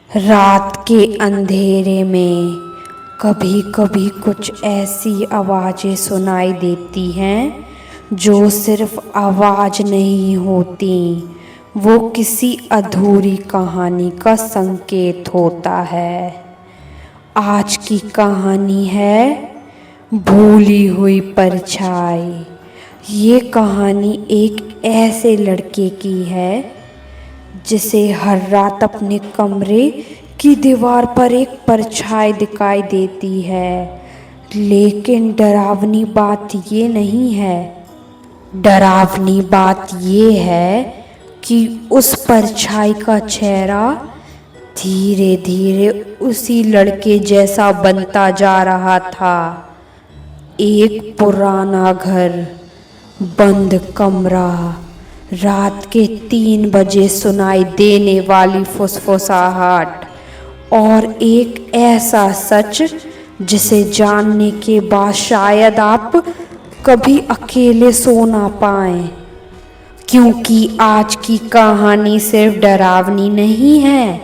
रात के अंधेरे में कभी कभी कुछ ऐसी आवाज़ें सुनाई देती हैं जो सिर्फ आवाज़ नहीं होती, वो किसी अधूरी कहानी का संकेत होता है। आज की कहानी है भूली हुई परछाई। ये कहानी एक ऐसे लड़के की है जिसे हर रात अपने कमरे की दीवार पर एक परछाई दिखाई देती है। लेकिन डरावनी बात ये नहीं है, डरावनी बात ये है कि उस परछाई का चेहरा धीरे धीरे उसी लड़के जैसा बनता जा रहा था। एक पुराना घर, बंद कमरा, रात के 3 बजे सुनाई देने वाली फुसफुसाहट और एक ऐसा सच जिसे जानने के बाद शायद आप कभी अकेले सो ना पाएं। क्योंकि आज की कहानी सिर्फ डरावनी नहीं है,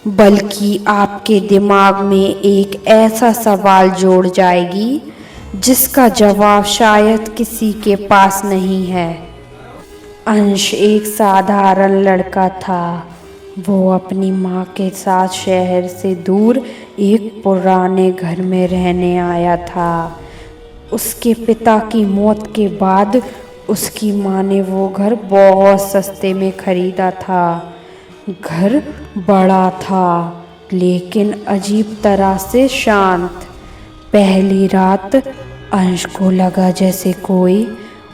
बल्कि आपके दिमाग में एक ऐसा सवाल जोड़ जाएगी जिसका जवाब शायद किसी के पास नहीं है। अंश एक साधारण लड़का था। वो अपनी माँ के साथ शहर से दूर एक पुराने घर में रहने आया था। उसके पिता की मौत के बाद उसकी माँ ने वो घर बहुत सस्ते में खरीदा था। घर बड़ा था लेकिन अजीब तरह से शांत। पहली रात अंश को लगा जैसे कोई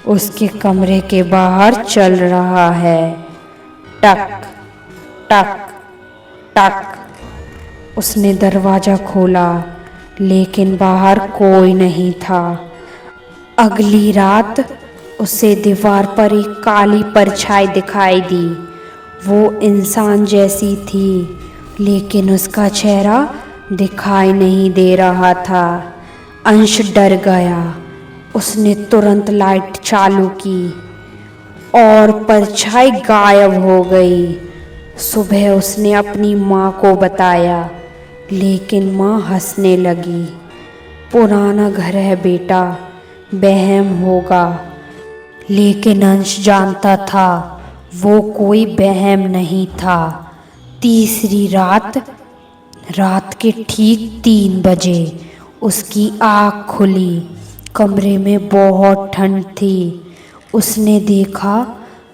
उसके कमरे के बाहर चल रहा है। टक टक टक। उसने दरवाज़ा खोला लेकिन बाहर कोई नहीं था। अगली रात उसे दीवार पर एक काली परछाई दिखाई दी। वो इंसान जैसी थी लेकिन उसका चेहरा दिखाई नहीं दे रहा था। अंश डर गया। उसने तुरंत लाइट चालू की और परछाई गायब हो गई। सुबह उसने अपनी माँ को बताया लेकिन माँ हंसने लगी। पुराना घर है बेटा, वहम होगा। लेकिन अंश जानता था वो कोई वहम नहीं था। तीसरी रात के ठीक 3 बजे उसकी आँख खुली। कमरे में बहुत ठंड थी। उसने देखा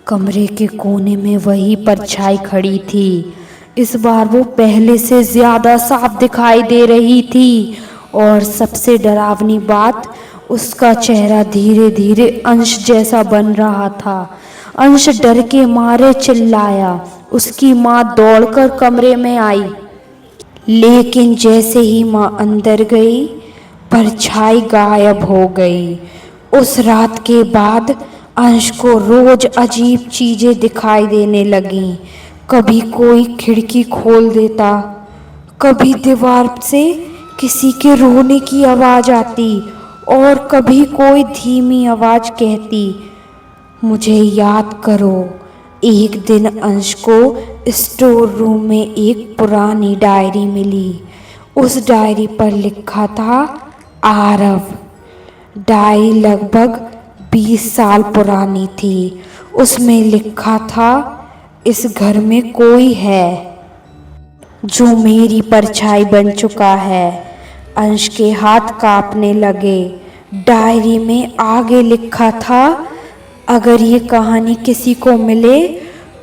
कमरे के कोने में वही परछाई खड़ी थी। इस बार वो पहले से ज़्यादा साफ दिखाई दे रही थी और सबसे डरावनी बात, उसका चेहरा धीरे धीरे अंश जैसा बन रहा था। अंश डर के मारे चिल्लाया। उसकी माँ दौड़कर कमरे में आई, लेकिन जैसे ही माँ अंदर गई परछाई गायब हो गई। उस रात के बाद अंश को रोज अजीब चीजें दिखाई देने लगीं। कभी कोई खिड़की खोल देता, कभी दीवार से किसी के रोने की आवाज़ आती और कभी कोई धीमी आवाज़ कहती, मुझे याद करो। एक दिन अंश को स्टोर रूम में एक पुरानी डायरी मिली। उस डायरी पर लिखा था आरव। डायरी लगभग 20 साल पुरानी थी। उसमें लिखा था, इस घर में कोई है जो मेरी परछाई बन चुका है। अंश के हाथ कांपने लगे। डायरी में आगे लिखा था, अगर ये कहानी किसी को मिले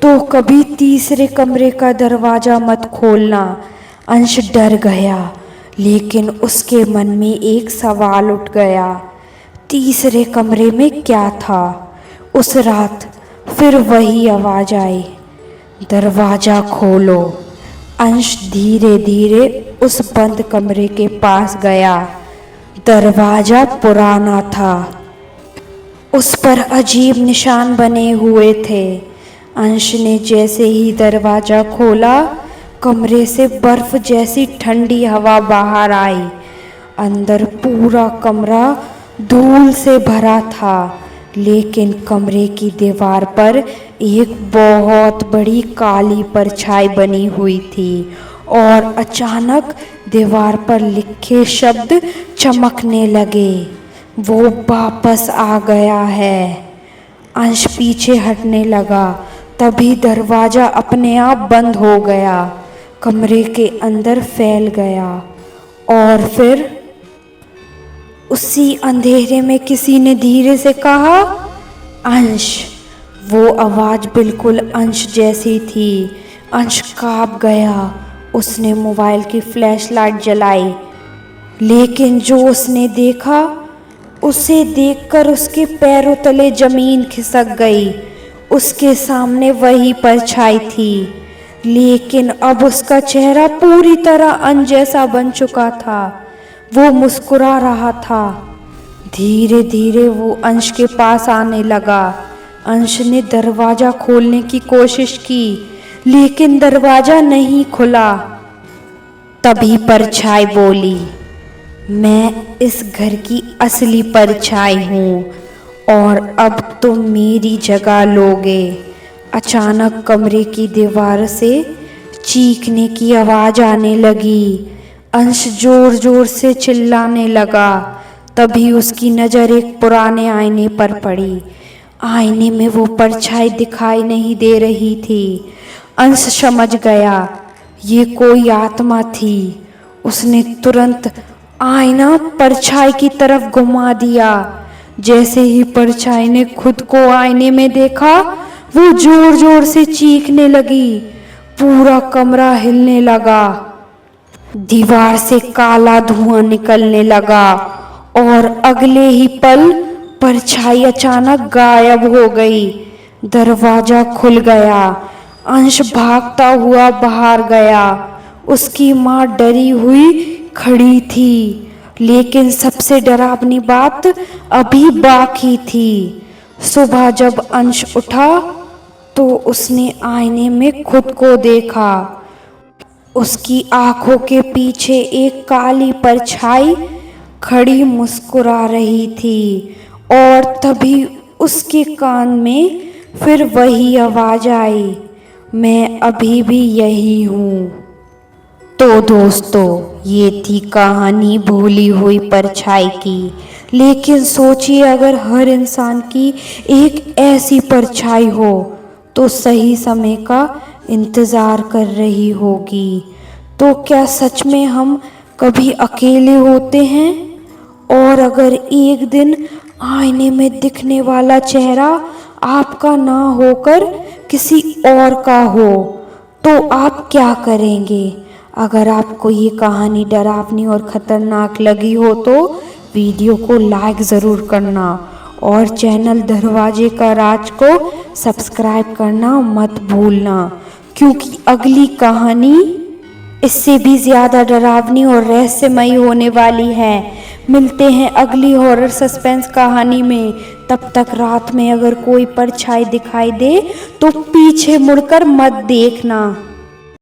तो कभी तीसरे कमरे का दरवाज़ा मत खोलना। अंश डर गया, लेकिन उसके मन में एक सवाल उठ गया, तीसरे कमरे में क्या था। उस रात फिर वही आवाज़ आई, दरवाज़ा खोलो। अंश धीरे धीरे उस बंद कमरे के पास गया। दरवाज़ा पुराना था, उस पर अजीब निशान बने हुए थे। अंश ने जैसे ही दरवाज़ा खोला, कमरे से बर्फ जैसी ठंडी हवा बाहर आई। अंदर पूरा कमरा धूल से भरा था, लेकिन कमरे की दीवार पर एक बहुत बड़ी काली परछाई बनी हुई थी और अचानक दीवार पर लिखे शब्द चमकने लगे। वो वापस आ गया है। अंश पीछे हटने लगा। तभी दरवाजा अपने आप बंद हो गया, कमरे के अंदर फैल गया। और फिर उसी अंधेरे में किसी ने धीरे से कहा, अंश। वो आवाज बिल्कुल अंश जैसी थी। अंश कांप गया। उसने मोबाइल की फ्लैशलाइट जलाई, लेकिन जो उसने देखा, उसे देखकर उसके पैरों तले जमीन खिसक गई। उसके सामने वही परछाई थी, लेकिन अब उसका चेहरा पूरी तरह अंश जैसा बन चुका था। वो मुस्कुरा रहा था। धीरे धीरे वो अंश के पास आने लगा। अंश ने दरवाजा खोलने की कोशिश की, लेकिन दरवाजा नहीं खुला। तभी परछाई बोली, मैं इस घर की असली परछाई हूँ और अब तुम मेरी जगह लोगे। अचानक कमरे की दीवार से चीखने की आवाज आने लगी। अंश जोर जोर से चिल्लाने लगा। तभी उसकी नज़र एक पुराने आईने पर पड़ी। आईने में वो परछाई दिखाई नहीं दे रही थी। अंश समझ गया ये कोई आत्मा थी। उसने तुरंत आईना परछाई की तरफ घुमा दिया। जैसे ही परछाई ने खुद को आईने में देखा, वो जोर जोर से चीखने लगी। पूरा कमरा हिलने लगा। दीवार से काला धुआं निकलने लगा और अगले ही पल परछाई अचानक गायब हो गई। दरवाजा खुल गया। अंश भागता हुआ बाहर गया। उसकी माँ डरी हुई खड़ी थी, लेकिन सबसे डरावनी बात अभी बाकी थी। सुबह जब अंश उठा तो उसने आईने में खुद को देखा। उसकी आंखों के पीछे एक काली परछाई खड़ी मुस्कुरा रही थी। और तभी उसके कान में फिर वही आवाज आई, मैं अभी भी यही हूँ। तो दोस्तों, ये थी कहानी भूली हुई परछाई की। लेकिन सोचिए, अगर हर इंसान की एक ऐसी परछाई हो तो सही समय का इंतज़ार कर रही होगी। तो क्या सच में हम कभी अकेले होते हैं? और अगर एक दिन आईने में दिखने वाला चेहरा आपका ना होकर किसी और का हो, तो आप क्या करेंगे? अगर आपको ये कहानी डरावनी और ख़तरनाक लगी हो तो वीडियो को लाइक ज़रूर करना और चैनल दरवाजे का राज को सब्सक्राइब करना मत भूलना, क्योंकि अगली कहानी इससे भी ज़्यादा डरावनी और रहस्यमयी होने वाली है। मिलते हैं अगली हॉरर सस्पेंस कहानी में। तब तक रात में अगर कोई परछाई दिखाई दे तो पीछे मुड़कर मत देखना।